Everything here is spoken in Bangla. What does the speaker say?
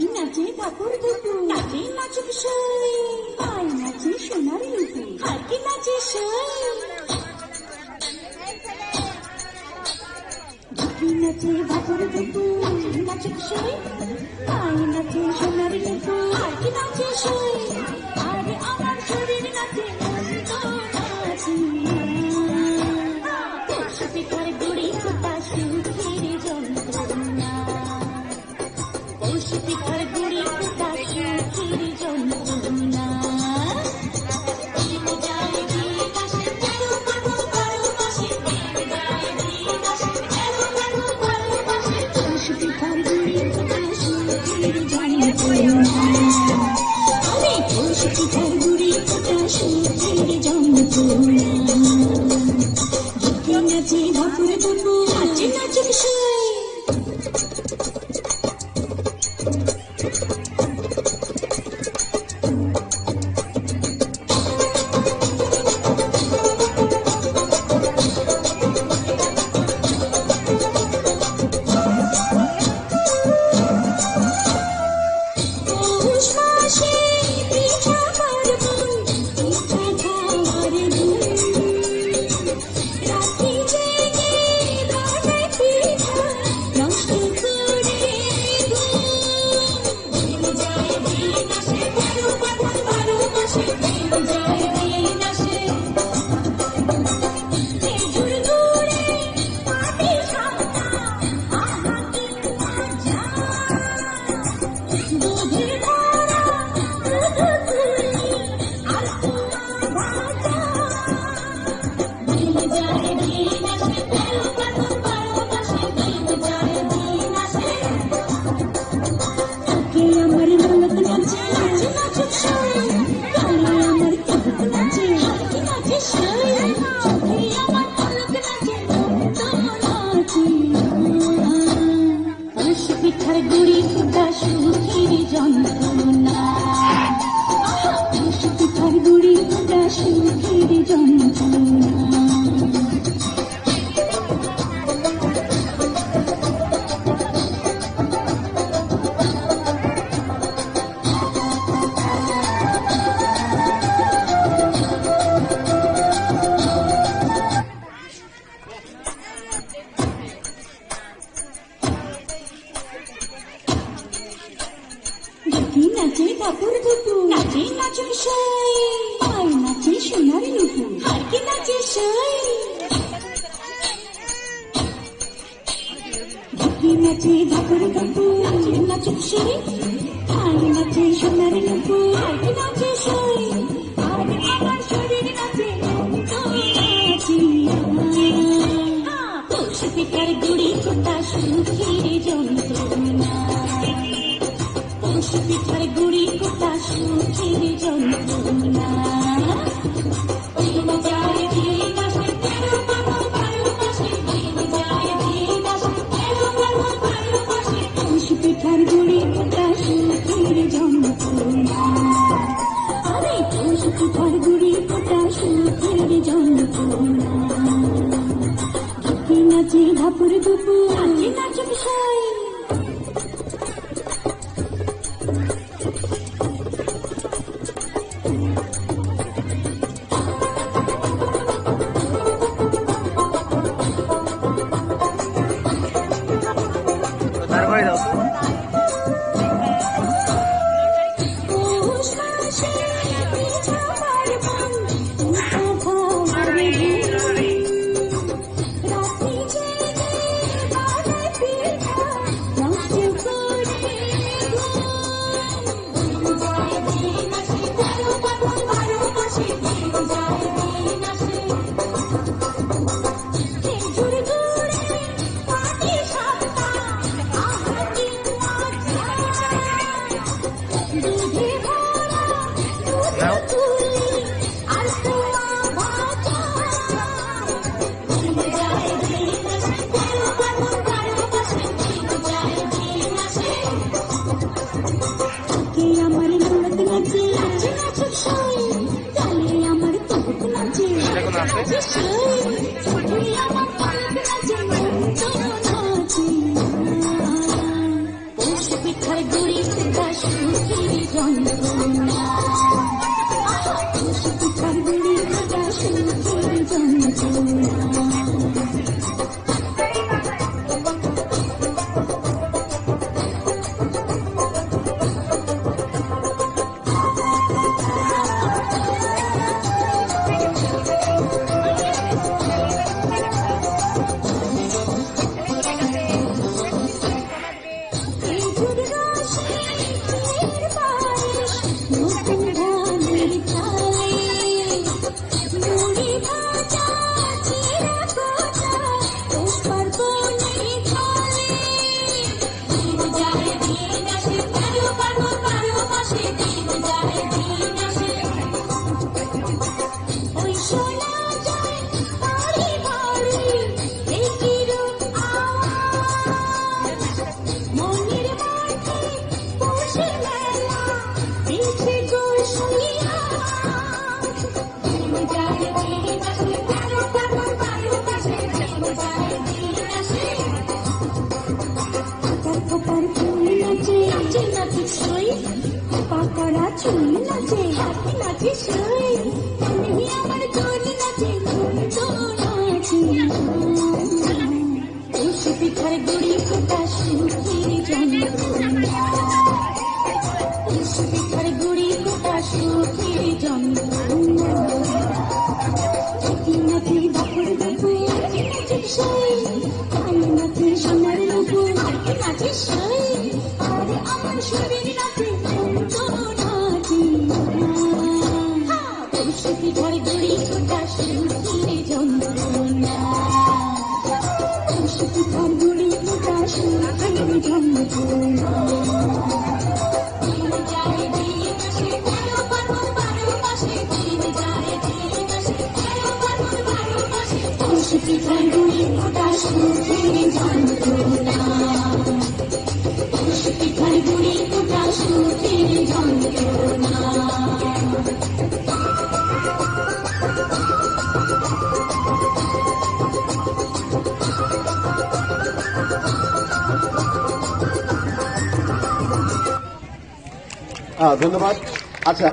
নাচে ঠাকুর দুটো নাচে নাচে সই আই নাচে সোনার লুটু আর কি নাচে সই নাচে ঠাকুর দুটো নাচে সই আই নাচে সোনার লুটু আর কি নাচে সই আরে আমার শরীর নাচে পিঠার গুড়ি কোটা সুখের যন্ত্রণা পিঠার গুড়ি কোটা সুখের যন্ত্রণা পিঠার গুড়ি কোটা সুখের যন্ত্রণা পিঠার গুড়ি কোটা সুখের যন্ত্রণা নাচে ঠাকুর দুটো নাচে নাচে সই আই নাচে সোনার লুটু আর কি নাচে সই নাচে ঠাকুর দুটো নাচে নাচে সই আই নাচে সোনার লুটু আর কি নাচে সই আর আমার শরীর নাচে পৌষ পিঠার গুড়ি কোটা সুখের যন্ত্রণা পিঠার গুড়ি কোটা সুখের যন্ত্রণা পিঠার গুড়ি কোটা সুখের যন্ত্রণা আরে পিঠার গুড়ি কোটা সুখের যন্ত্রণা নাচে ধাপুর দুপু নাচে নাচে বিষয় পাকড়া চুল নাচে হাতি নাচে সই তুমি আমার দোল নাচে নাচে তুলসী পিঠার গুড়ি ফোটা সুখের যন্ত্রণা তুলসী পিঠার গুড়ি ফোটা সুখের যন্ত্রণা নাচে বাপুর বাবু নাচে সই আমি নাচে সোনার বাবু নাচে সই আর আমার শরীর নাচে পিঠার গুড়ি ফোটা সুখের যন্ত্রণা পিঠার গুড়ি ফোটা সুখের যন্ত্রণা পিঠার গুড়ি ফোটা সুখের যন্ত্রণা পিঠার গুড়ি ফোটা সুখের যন্ত্রণা ধন্যবাদ। আচ্ছা,